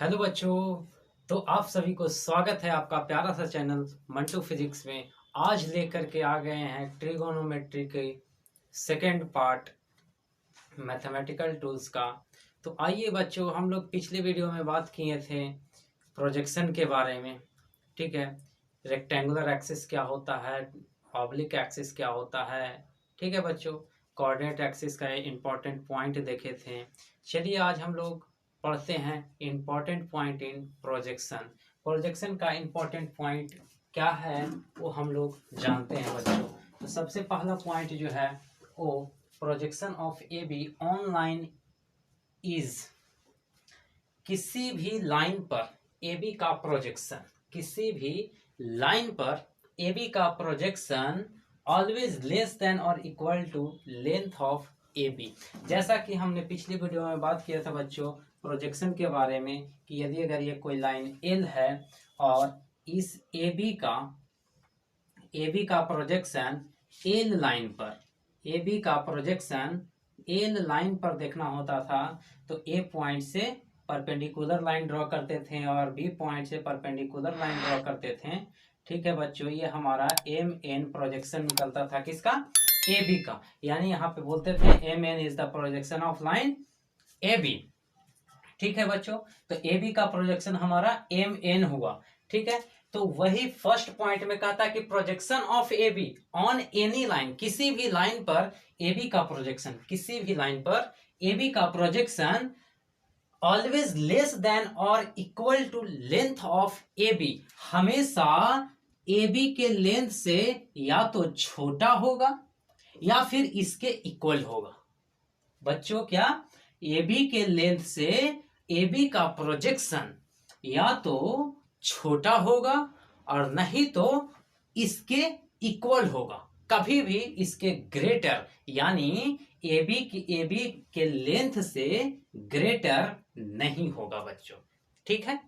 Hello बच्चों। तो आप सभी को स्वागत है आपका प्यारा सा चैनल मंटू फिजिक्स में। आज लेकर के आ गए हैं ट्रिगोनोमेट्री के सेकंड पार्ट मैथमेटिकल टूल्स का। तो आइए बच्चों, हम लोग पिछले वीडियो में बात किए थे प्रोजेक्शन के बारे में। ठीक है, रेक्टेंगुलर एक्सिस क्या होता है, ऑब्लिक एक्सिस क्या होता है। ठीक है बच्चों, कोऑर्डिनेट एक्सिस का इम्पोर्टेंट पॉइंट देखे थे। चलिए आज हम लोग पढ़ते हैं important point in projection. Projection का इम्पोर्टेंट पॉइंट क्या है वो हम लोग जानते हैं बच्चों। तो सबसे पहला पॉइंट जो है वो projection of A B on line is, किसी भी लाइन पर ए बी का प्रोजेक्शन, किसी भी लाइन पर ए बी का प्रोजेक्शन ऑलवेज लेस देन और equal to length of A B. जैसा कि हमने पिछली वीडियो में बात किया था बच्चों प्रोजेक्शन के बारे में कि यदि अगर ये कोई लाइन एल है और इस ए बी का प्रोजेक्शन एल लाइन पर, ए बी का प्रोजेक्शन एल लाइन पर देखना होता था तो ए पॉइंट से परपेंडिकुलर लाइन ड्रॉ करते थे और बी पॉइंट से परपेंडिकुलर लाइन ड्रॉ करते थे। ठीक है बच्चों, ये हमारा एम एन प्रोजेक्शन निकलता था किसका, ए बी का। यानी यहाँ पे बोलते थे M N is the projection of line A B. ठीक है बच्चों, तो ए बी का प्रोजेक्शन हमारा एम एन हुआ। ठीक है, तो वही फर्स्ट पॉइंट में कहता है कि projection of A B on any line, किसी भी लाइन पर ए बी का प्रोजेक्शन, किसी भी लाइन पर ए बी का प्रोजेक्शन ऑलवेज लेस देन और equal to length of A B, हमेशा ए बी के लेंथ से या तो छोटा होगा या फिर इसके इक्वल होगा। बच्चों क्या, ए बी के लेंथ से ए बी का प्रोजेक्शन या तो छोटा होगा और नहीं तो इसके इक्वल होगा, कभी भी इसके ग्रेटर, यानी ए बी के लेंथ से ग्रेटर नहीं होगा बच्चों। ठीक है,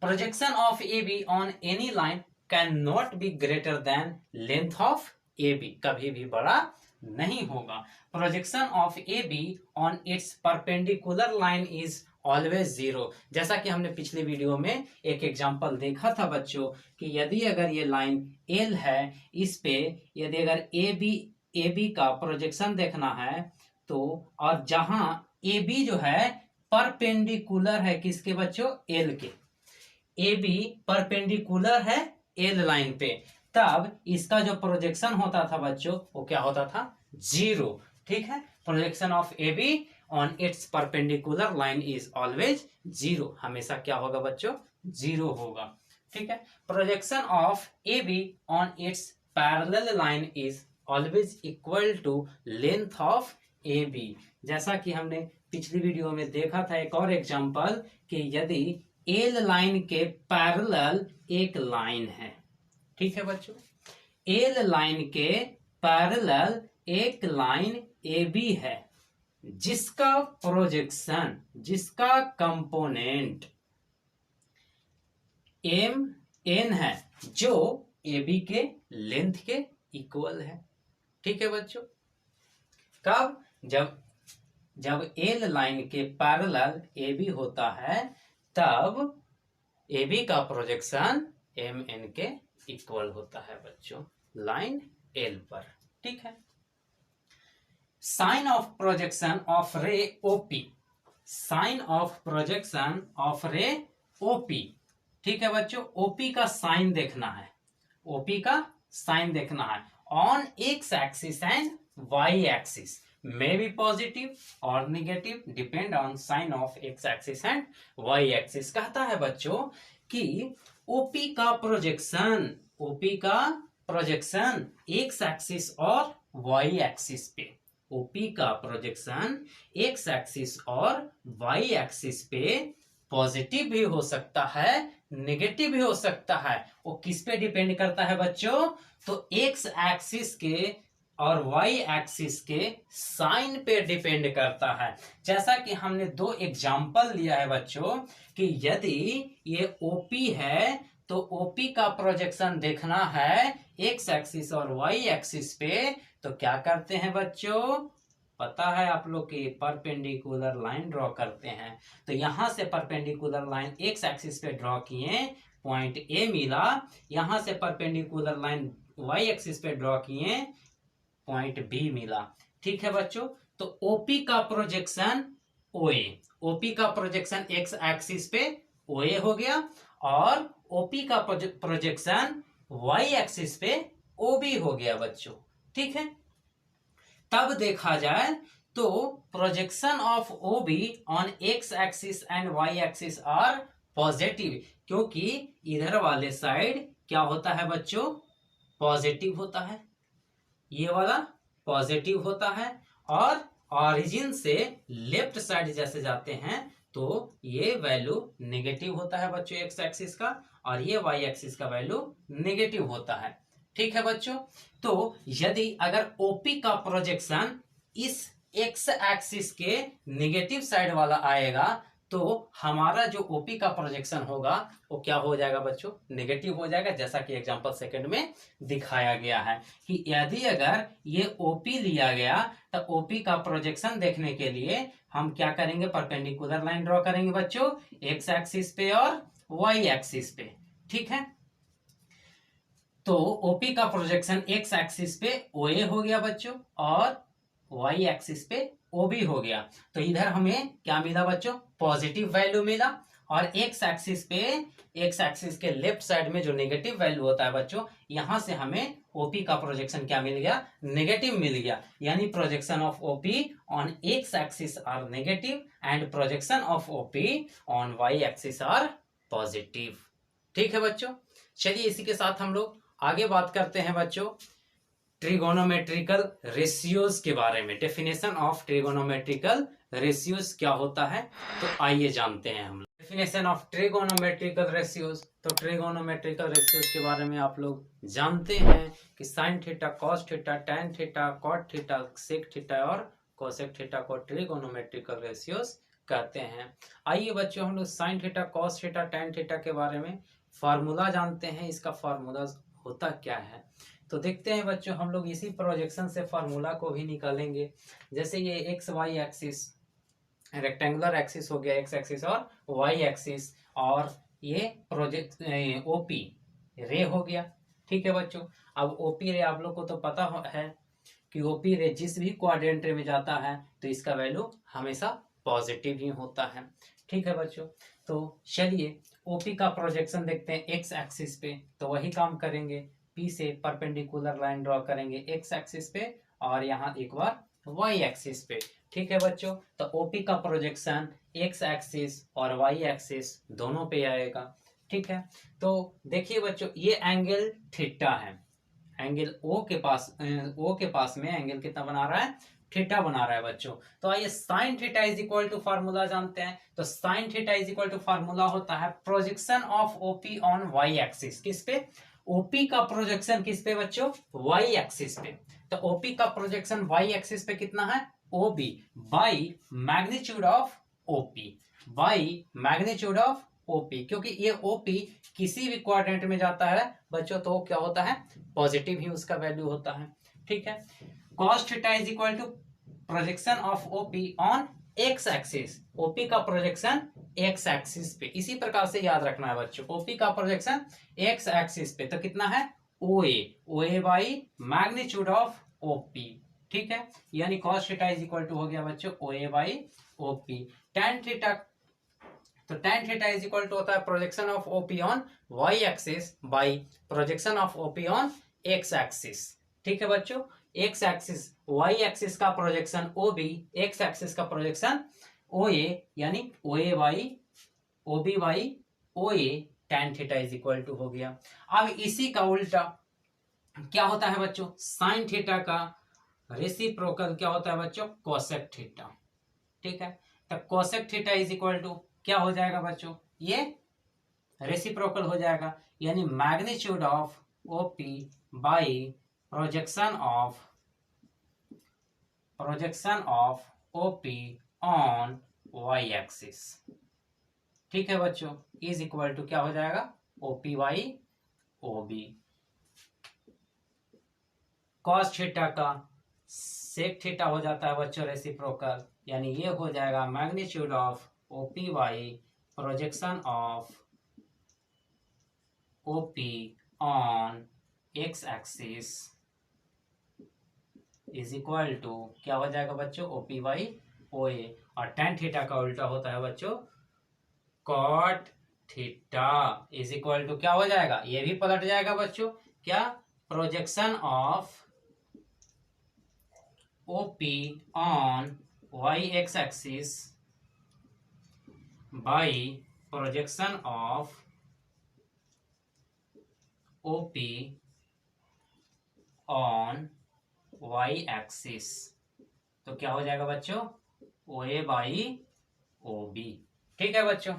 projection of A B on any line can not be greater than length of A B, कभी भी बड़ा नहीं होगा। Projection of A B on its perpendicular line is always zero. जैसा कि हमने पिछले वीडियो में एक एग्जांपल देखा था बच्चों कि यदि अगर ये लाइन एल है, इस पे यदि अगर ए बी का प्रोजेक्शन देखना है तो, और जहां ए बी जो है परपेंडिकुलर है किसके बच्चों, एल के, ए बी परपेंडिकुलर है एल लाइन पे, तब इसका जो प्रोजेक्शन होता था बच्चों वो क्या होता था, जीरो। ठीक है, projection of A B on its perpendicular line is always zero, हमेशा क्या होगा बच्चों, जीरो होगा। ठीक है, projection of A B on its parallel line is always equal to length of A B. जैसा कि हमने पिछली वीडियो में देखा था एक और एग्जांपल कि यदि एल लाइन के पैरेलल एक लाइन है, ठीक है बच्चों, एल लाइन के पैरेलल एक लाइन ए बी है जिसका प्रोजेक्शन, जिसका कंपोनेंट एम एन है जो ए बी के लेंथ के इक्वल है। ठीक है बच्चों, कब, जब एल लाइन के पैरेलल ए बी होता है तब ए बी का प्रोजेक्शन एम एन के इक्वल होता है बच्चों लाइन एल पर। ठीक है, sign of projection of ray OP, sign of projection of ray OP. ठीक है बच्चों, ओपी का साइन देखना है, ओपी का साइन देखना है on x axis and Y axis, may be positive or negative depend on sign of x axis and y axis। कहता है बच्चों कि OP का प्रोजेक्शन, OP का प्रोजेक्शन x एक्सिस और y एक्सिस पे, OP का प्रोजेक्शन x एक्सिस और y एक्सिस पे पॉजिटिव भी हो सकता है, नेगेटिव भी हो सकता है। वो किस पे डिपेंड करता है बच्चों, तो x एक्सिस के और y एक्सिस के साइन पे डिपेंड करता है। जैसा कि हमने दो एग्जाम्पल लिया है बच्चों कि यदि ये OP है तो OP का प्रोजेक्शन देखना है x एक्सिस और y एक्सिस पे, तो क्या करते हैं बच्चों, पता है आप लोग की परपेंडिकुलर लाइन ड्रॉ करते हैं, तो यहां से परपेंडिकुलर लाइन एक्स एक्सिस पे ड्रॉ किए, पॉइंट ए मिला। यहां से परपेंडिकुलर लाइन वाई एक्सिस पे ड्रॉ किए, पॉइंट बी मिला। ठीक है बच्चों, तो ओपी का प्रोजेक्शन ओए, ओपी का प्रोजेक्शन एक्स एक्सिस पे ओए हो गया, और ओपी का प्रोजेक्शन वाई एक्सिस पे ओबी हो गया बच्चों। ठीक है, तब देखा जाए तो projection of OB on x axis and Y axis are positive, क्योंकि इधर वाले साइड क्या होता है बच्चों, पॉजिटिव होता है, ये वाला पॉजिटिव होता है, और ऑरिजिन से लेफ्ट साइड जैसे जाते हैं तो ये वैल्यू नेगेटिव होता है बच्चों एक्स एक्सिस का, और ये वाई एक्सिस का वैल्यू नेगेटिव होता है। ठीक है बच्चों, तो यदि अगर ओपी का प्रोजेक्शन इस एक्स एक्सिस के नेगेटिव साइड वाला आएगा, तो हमारा जो ओपी का प्रोजेक्शन होगा वो क्या हो जाएगा बच्चों, नेगेटिव हो जाएगा, जैसा कि एग्जांपल सेकंड में दिखाया गया है कि यदि अगर ये ओपी लिया गया तो ओपी का प्रोजेक्शन देखने के लिए हम क्या करेंगे, परपेंडिकुलर लाइन ड्रॉ करेंगे बच्चों एक्स एक्सिस पे और वाई एक्सिस पे। ठीक है, तो ओपी का प्रोजेक्शन एक्स एक्सिस पे ओए हो गया बच्चों, और वाई एक्सिस पे ओबी हो गया। तो इधर हमें क्या मिला बच्चों, पॉजिटिव वैल्यू मिला, और एक्स एक्सिस पे, एक्स एक्सिस के लेफ्ट साइड में जो नेगेटिव वैल्यू होता है बच्चों, यहां से हमें ओपी का प्रोजेक्शन क्या मिल गया, नेगेटिव मिल गया। यानी projection of OP on x axis are negative and projection of OP on Y axis are positive. ठीक है बच्चों, चलिए इसी के साथ हम लोग आगे बात करते हैं बच्चों ट्रिगोनोमेट्रिकल रेशियोज के बारे में। डेफिनेशन ऑफ ट्रिगोनोमेट्रिकल रेशियोज क्या होता है, तो आइए जानते हैं हम लोग डेफिनेशन ऑफ ट्रिगोनोमेट्रिकल रेशियोज। तो ट्रिगोनोमेट्रिकल रेशियोज के बारे में आप लोग जानते हैं कि sine theta, cos theta, tan theta, cot theta, sec theta और कोसेक थीटा को ट्रिगोनोमेट्रिकल रेशियोज कहते हैं। आइए बच्चों हम लोग sine theta, cos theta, tan theta के बारे में फार्मूला जानते हैं, इसका फार्मूला होता क्या है। तो देखते हैं बच्चों, हम लोग इसी प्रोजेक्शन से फार्मूला को भी निकालेंगे। जैसे ये X Y axis rectangular axis हो गया, एक्स एक्सिस और वाई एक्सिस, और ये प्रोजेक्ट ओपी रे हो गया। ठीक है बच्चों, अब ओपी रे आप लोग को तो पता है कि ओपी रे जिस भी क्वाड्रेंट में जाता है तो इसका वैल्यू हमेशा पॉजिटिव ही होता है। ठीक है बच्चों, तो चलिए ओपी का प्रोजेक्शन देखते हैं एक्स एक्सिस पे, तो वही काम करेंगे, पी से परपेंडिकुलर लाइन ड्रॉ करेंगे एक्स एक्सिस पे, और यहाँ एक बार वाई एक्सिस पे। ठीक है बच्चों, तो ओपी का प्रोजेक्शन एक्स एक्सिस और वाई एक्सिस दोनों पे आएगा। ठीक है, तो देखिए बच्चों ये एंगल थीटा है, एंगल ओ के पास में एंगल कितना बना रहा है, थीटा बना रहा है बच्चों। तो आइए sine theta is equal to formula जानते हैं। तो sine theta is equal to formula होता है projection of OP on Y axis. किस पे, ओपी का प्रोजेक्शन किस पे बच्चों, वाई एक्सिस पे। तो ओपी का प्रोजेक्शन वाई एक्सिस पे कितना है, OB by magnitude of OP, by magnitude of OP, क्योंकि ये ओपी किसी भी क्वाड्रेंट में जाता है बच्चों तो क्या होता है, पॉजिटिव ही उसका वैल्यू होता है। ठीक है, cos theta is equal to projection of OP on x axis, OP का प्रोजेक्शन एक्स एक्सिस पे। इसी प्रकार से याद रखना है बच्चों, ओपी का प्रोजेक्शन एक्स एक्सिस पे तो कितना है, ओए, ओए बाई मैग्नीट्यूड ऑफ ओपी। ठीक है, यानी cos theta is equal to हो गया बच्चों OA by OP. tan theta, तो tan theta is equal to होता है projection of OP on Y axis by projection of OP on x axis. ठीक है बच्चों, एक्स एक्सिस वाई एक्सिस का projection O B, x axis का projection O A, यानी O A by O B by O A, tan theta is equal to हो गया। अब इसी का उल्टा क्या होता है बच्चों, साइन थीटा का रेसिप्रोकल क्या होता है बच्चों, कोसेक थीटा। ठीक है, तो cosec theta is equal to क्या हो जाएगा बच्चों, ये रेसिप्रोकल हो जाएगा, यानी magnitude of OP by projection of OP on Y axis. ठीक है बच्चों, इज इक्वल टू क्या हो जाएगा, OP by OB. Cos theta का सेक थीटा हो जाता है बच्चों रेसिप्रोकल, यानी ये हो जाएगा magnitude of OP by projection of OP on x axis is equal to क्या हो जाएगा बच्चों, ओपी बाई ओ ए। और टेन थीटा का उल्टा होता है बच्चों cot theta is equal to क्या हो जाएगा, ये भी पलट जाएगा बच्चों, क्या, projection of OP on Y X axis by projection of OP on Y axis. तो क्या हो जाएगा बच्चों, ओ ए बाई ओ बी। ठीक है बच्चों।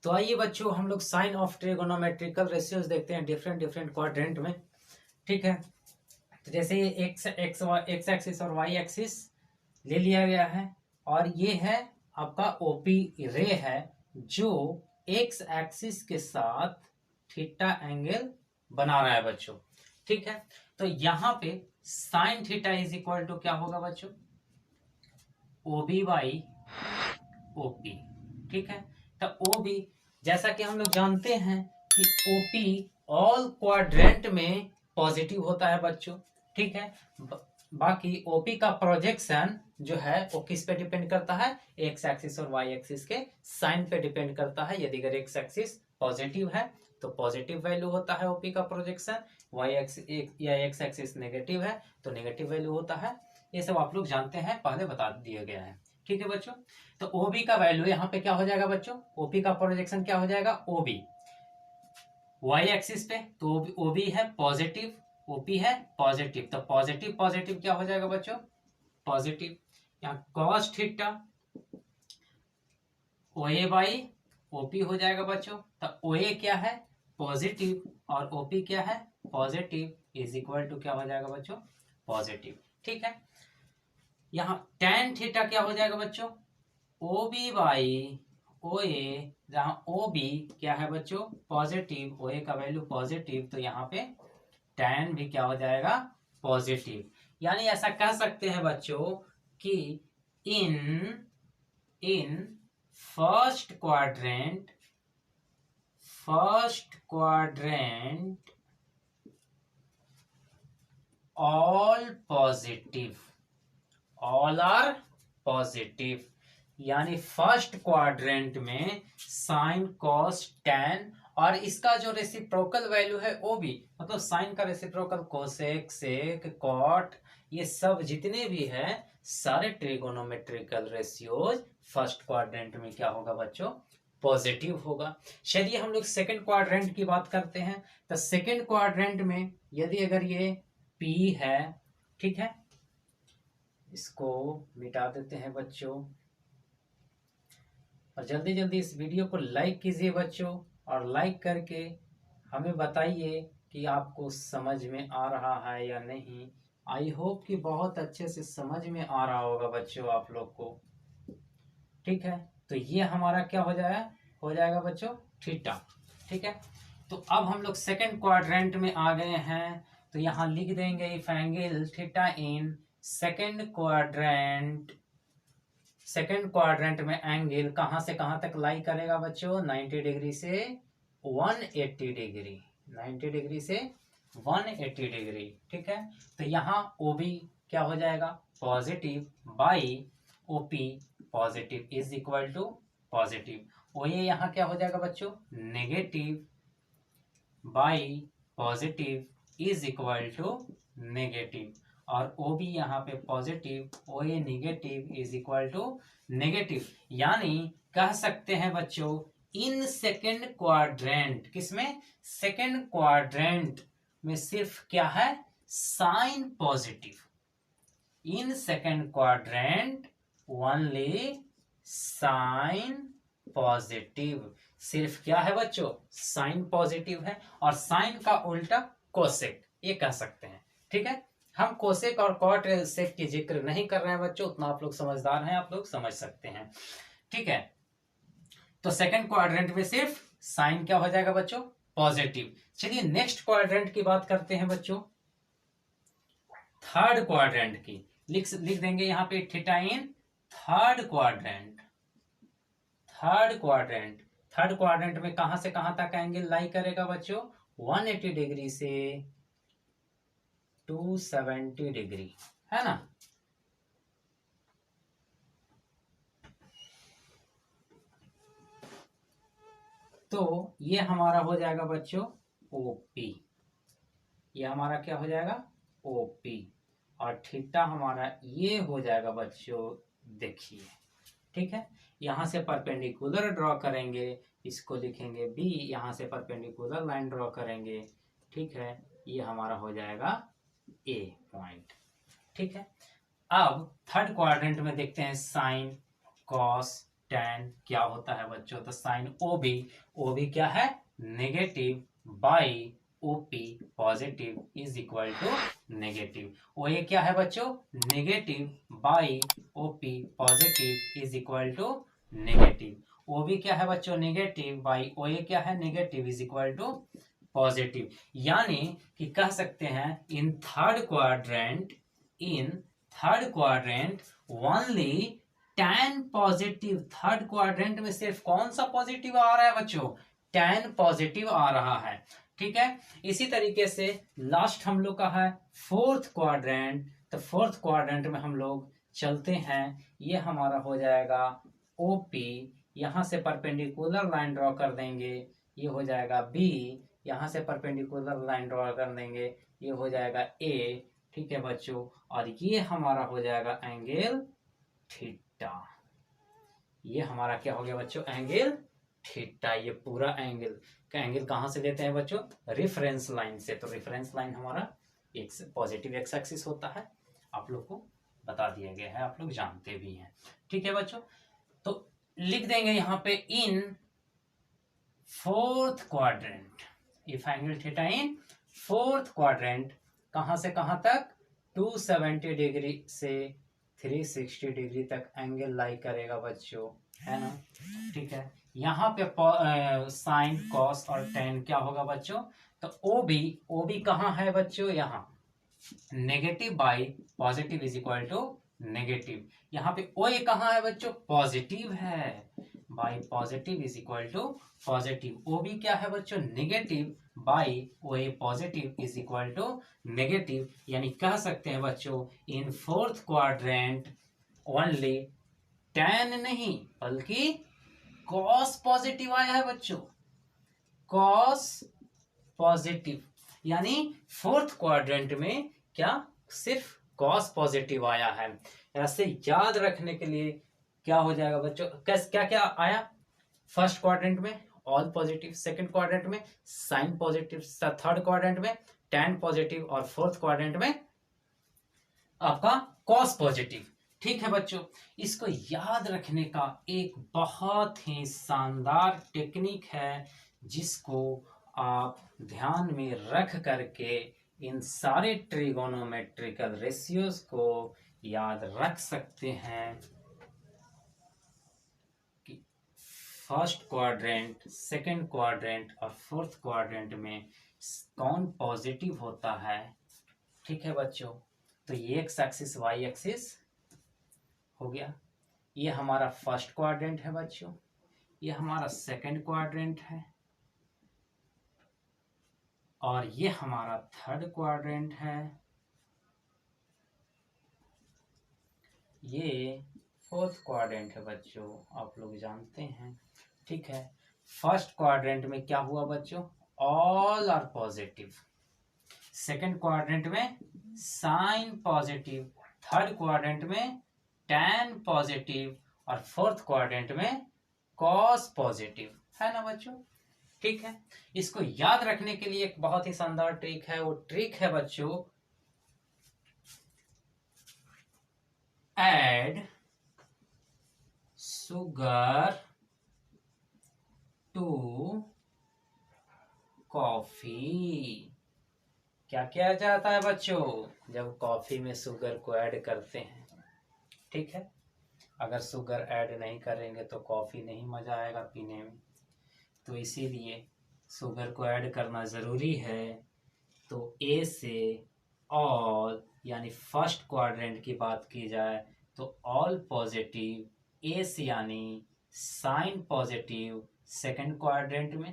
तो आइए बच्चों हम लोग साइन ऑफ ट्रिगोनोमेट्रिकल रेशियोज देखते हैं डिफरेंट डिफरेंट क्वाड्रेंट में। ठीक है, तो जैसे ये एक्स एक्सिस और वाई एक्सिस ले लिया गया है, और ये है आपका ओपी रे है जो एक्स एक्सिस के साथ थीटा एंगल बना रहा है बच्चों। ठीक है, तो यहाँ पे sine theta is equal to क्या होगा बच्चों, O B by O P. ठीक है, तो ओ बी जैसा कि हम लोग जानते हैं कि ओपी ऑल क्वाड्रेंट में पॉजिटिव होता है बच्चों। ठीक है, बाकी ओपी का प्रोजेक्शन जो है वो किस पे डिपेंड करता है, एक्स एक्सिस और वाई एक्सिस के साइन पे डिपेंड करता है। यदि अगर एक्स एक्सिस पॉजिटिव है तो पॉजिटिव वैल्यू होता है ओपी का प्रोजेक्शन, वाई एक्सिस या एक्स एक्सिस नेगेटिव है तो नेगेटिव वैल्यू होता है। ये सब आप लोग जानते हैं, पहले बता दिया गया है। ठीक है बच्चों, तो ओबी का वैल्यू यहाँ पे क्या हो जाएगा बच्चों, ओपी का प्रोजेक्शन क्या हो जाएगा, ओबी वाई एक्सिस पे, तो ओबी है पॉजिटिव, ओपी है पॉजिटिव, तो पॉजिटिव पॉजिटिव क्या हो जाएगा बच्चों, पॉजिटिव। यहाँ cos theta O A by OP हो जाएगा बच्चों। तो ओ ए क्या है, पॉजिटिव, और ओपी क्या है, पॉजिटिव, इज इक्वल टू क्या हो जाएगा बच्चों, पॉजिटिव। ठीक है, यहाँ टेन थीटा क्या हो जाएगा बच्चों, ओ बी बाई ओ ए, जहां ओ बी क्या है बच्चों, पॉजिटिव, ओ ए का वैल्यू पॉजिटिव, तो यहाँ पे टेन भी क्या हो जाएगा, पॉजिटिव। यानी ऐसा कह सकते हैं बच्चों कि in in first quadrant all positive, all are positive. यानी फर्स्ट क्वाड्रेंट में साइन कॉस टेन, और इसका जो रेसिप्रोकल वैल्यू है वो भी, मतलब साइन का रेसिप्रोकल कोसेक सेक कॉट, ये सब जितने भी है सारे ट्रिगोनोमेट्रिकल रेशियोज फर्स्ट क्वाड्रेंट में क्या होगा बच्चों, पॉजिटिव होगा। चलिए हम लोग सेकंड क्वाड्रेंट की बात करते हैं। तो सेकंड क्वाड्रेंट में यदि अगर ये P है, ठीक है, इसको मिटा देते हैं बच्चों, और जल्दी जल्दी इस वीडियो को लाइक कीजिए बच्चों, और लाइक करके हमें बताइए कि आपको समझ में आ रहा है या नहीं। आई होप कि बहुत अच्छे से समझ में आ रहा होगा बच्चों आप लोग को। ठीक है, तो ये हमारा क्या हो जाएगा बच्चों, थीटा। ठीक है, तो अब हम लोग सेकंड क्वाड्रेंट में आ गए हैं, तो यहाँ लिख देंगे if angle theta in second quadrant में एंगल कहां से कहां तक लाई करेगा बच्चों, 90 डिग्री से 180 डिग्री, 90 डिग्री से 180 डिग्री। ठीक है, तो यहाँ OB क्या हो जाएगा, positive, by OP positive is equal to positive. OA यहाँ क्या हो जाएगा बच्चों, negative, by positive is equal to negative, और OB यहाँ पे positive, OA negative is equal to negative. यानी कह सकते हैं बच्चों इन सेकेंड क्वाड्रेंट, किसमें, सेकेंड क्वाड्रेंट में सिर्फ क्या है, sine positive. In second quadrant only sine positive, सिर्फ क्या है बच्चों, साइन पॉजिटिव है, और साइन का उल्टा कोसेक, ये कह सकते हैं। ठीक है, हम कोसेक और कॉट सेक की जिक्र नहीं कर रहे हैं बच्चों, उतना आप लोग समझदार हैं, आप लोग समझ सकते हैं। ठीक है, तो सेकंड क्वाड्रेंट में सिर्फ साइन क्या हो जाएगा बच्चों, पॉजिटिव। चलिए नेक्स्ट क्वाड्रेंट की बात करते हैं बच्चों। थर्ड क्वाड्रेंट की, लिख देंगे यहाँ पे theta in third quadrant. Third quadrant, third quadrant में कहां से कहां तक एंगल लाई करेगा बच्चों? 180 डिग्री से 270 डिग्री, है ना। तो ये हमारा हो जाएगा बच्चों ओपी, ये हमारा क्या हो जाएगा? ओपी। और थीटा हमारा ये हो जाएगा बच्चों, देखिए, ठीक है। यहां से परपेंडिकुलर ड्रॉ करेंगे, इसको लिखेंगे बी, यहां से परपेंडिकुलर लाइन ड्रॉ करेंगे, ठीक है। ये हमारा हो जाएगा ए पॉइंट, ठीक है। अब थर्ड क्वाड्रेंट में देखते हैं साइन कॉस टैन क्या होता है बच्चों। तो साइन ओबी, ओबी क्या है? Negative, by OP positive is equal to negative. O ये क्या है बच्चों? Negative by OP positive is equal to negative. O भी क्या है बच्चों? नेगेटिव बाई ओ ये क्या है? Negative is equal to positive. यानी कि कह सकते हैं in third quadrant, in third quadrant only tan positive, third quadrant में सिर्फ कौन सा पॉजिटिव आ रहा है बच्चों? tan पॉजिटिव आ रहा है, ठीक है। इसी तरीके से लास्ट हम लोग का है फोर्थ क्वाड्रेंट। तो फोर्थ क्वाड्रेंट में हम लोग चलते हैं, ये हमारा हो जाएगा ओपी, यहां से परपेंडिकुलर लाइन ड्रॉ कर देंगे, ये हो जाएगा बी, यहां से परपेंडिकुलर लाइन ड्रॉ कर देंगे, ये हो जाएगा ए, ठीक है बच्चों। और ये हमारा हो जाएगा एंगल थीटा। ये हमारा क्या हो गया बच्चों? Angle theta. ये पूरा एंगल का एंगल कहां से लेते हैं बच्चों? रेफरेंस लाइन से। तो रेफरेंस लाइन हमारा एक्स पॉजिटिव एक्स एक्सिस होता है, आप लोग को बता दिया गया है, आप लोग जानते भी हैं, ठीक है बच्चों। तो लिख देंगे यहाँ पे इन fourth quadrant, if angle theta in fourth quadrant, कहां से कहां तक? 270 डिग्री से 360 डिग्री तक एंगल लाई करेगा बच्चों, है ना, ठीक है। यहाँ पे साइन कॉस और टेन क्या होगा बच्चों? तो ओ बी कहाँ है बच्चों? यहाँ negative by positive is equal to negative. यहाँ पे ओ ये कहाँ है बच्चों? पॉजिटिव है, by positive is equal to positive. O भी क्या है बच्चों? Negative by O A positive is equal to negative. यानी कह सकते हैं बच्चों in fourth quadrant only tan नहीं बल्कि cos पॉजिटिव आया है बच्चों, cos पॉजिटिव। यानी फोर्थ क्वाड्रेंट में क्या? सिर्फ cos पॉजिटिव आया है। ऐसे याद रखने के लिए क्या हो जाएगा बच्चों? क्या क्या आया? फर्स्ट क्वाड्रेंट में ऑल पॉजिटिव, सेकंड क्वाड्रेंट में साइन पॉजिटिव, थर्ड क्वाड्रेंट में tan पॉजिटिव, और फोर्थ क्वाड्रेंट में आपका cos पॉजिटिव, ठीक है बच्चों। इसको याद रखने का एक बहुत ही शानदार टेक्निक है, जिसको आप ध्यान में रख करके इन सारे ट्रिगोनोमेट्रिकल रेशियोज को याद रख सकते हैं कि फर्स्ट क्वाड्रेंट, सेकंड क्वाड्रेंट और फोर्थ क्वाड्रेंट में कौन पॉजिटिव होता है, ठीक है बच्चों। तो ये एक्स एक्सिस वाई एक्सिस हो गया, ये हमारा फर्स्ट क्वाड्रेंट है बच्चों, ये हमारा सेकंड क्वाड्रेंट है, और ये हमारा थर्ड क्वाड्रेंट है, ये फोर्थ क्वाड्रेंट है बच्चों, आप लोग जानते हैं, ठीक है। फर्स्ट क्वाड्रेंट में क्या हुआ बच्चों? All are positive. Second quadrant में साइन पॉजिटिव, थर्ड क्वाड्रेंट में tan पॉजिटिव, और फोर्थ क्वाड्रेंट में cos पॉजिटिव, है ना बच्चों, ठीक है। इसको याद रखने के लिए एक बहुत ही शानदार ट्रिक है, वो ट्रिक है बच्चों ऐड सुगर टू कॉफी। क्या किया जाता है बच्चों जब कॉफी में शुगर को ऐड करते हैं? ठीक है, अगर शुगर ऐड नहीं करेंगे तो कॉफी नहीं मजा आएगा पीने में, तो इसीलिए शुगर को ऐड करना जरूरी है। तो ए से ऑल यानी फर्स्ट क्वाड्रेंट की बात की जाए तो ऑल पॉजिटिव, एस यानी साइन पॉजिटिव सेकंड क्वाड्रेंट में,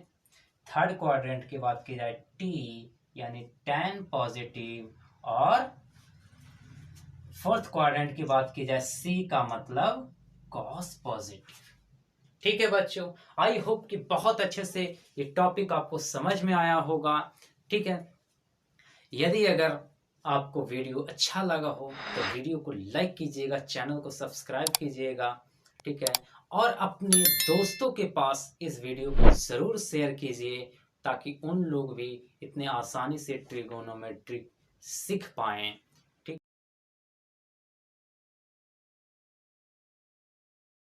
थर्ड क्वाड्रेंट की बात की जाए टी यानी टैन पॉजिटिव, और फोर्थ क्वाड्रेंट की बात की जाए सी का मतलब कॉस पॉजिटिव। ठीक है बच्चों, आई होप कि बहुत अच्छे से ये टॉपिक आपको समझ में आया होगा। ठीक है, यदि अगर आपको वीडियो अच्छा लगा हो तो वीडियो को लाइक कीजिएगा, चैनल को सब्सक्राइब कीजिएगा। ठीक है, और अपने दोस्तों के पास इस वीडियो को ज़रूर शेयर कीजिए ताकि उन लोग भी इतने आसानी से ट्रिगोनोमेट्री सीख पाएं।